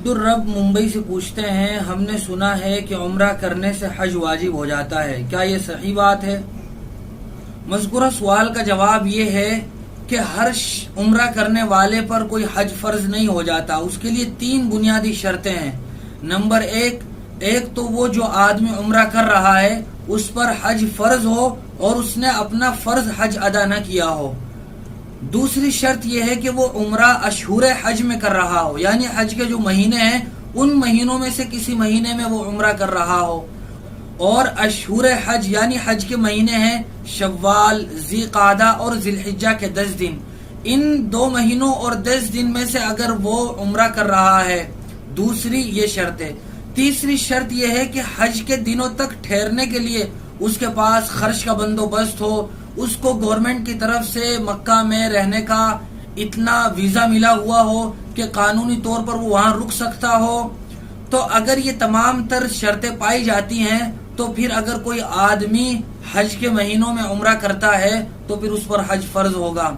عبدالرب ممبئی سے پوچھتے ہیں، ہم نے سنا ہے کہ عمرہ کرنے سے حج واجب ہو جاتا ہے، کیا یہ صحیح بات ہے؟ مذکورہ سوال کا جواب یہ ہے کہ ہر عمرہ کرنے والے پر کوئی حج فرض نہیں ہو جاتا. اس کے لیے 3 بنیادی شرطیں ہیں. نمبر 1 تو وہ جو آدمی عمرہ کر رہا ہے اس پر حج فرض ہو اور اس نے اپنا فرض حج ادا نہ کیا ہو. دوسری شرط یہ ہے کہ وہ عمرہ اشہور حج میں کر رہا ہو، یعنی حج کے جو مہینے ہیں ان مہینوں میں سے کسی مہینے میں وہ عمرہ کر رہا ہو. اور اشہور حج یعنی حج کے مہینے ہیں شوال، ذی قعدہ اور ذی الحجہ کے 10 دن. ان 2 مہینوں اور 10 دن میں سے اگر وہ عمرہ کر رہا ہے. دوسری یہ شرط ہے. تیسری شرط یہ ہے کہ حج کے دنوں تک ٹھہرنے کے لیے اس کے پاس خرچ کا بندوبست ہو، اس کو گورنمنٹ کی طرف سے مکہ میں رہنے کا اتنا ویزا ملا ہوا ہو کہ قانونی طور پر وہ وہاں رک سکتا ہو. تو اگر یہ تمام تر شرطیں پائی جاتی ہیں تو پھر اگر کوئی آدمی حج کے مہینوں میں عمرہ کرتا ہے تو پھر اس پر حج فرض ہوگا.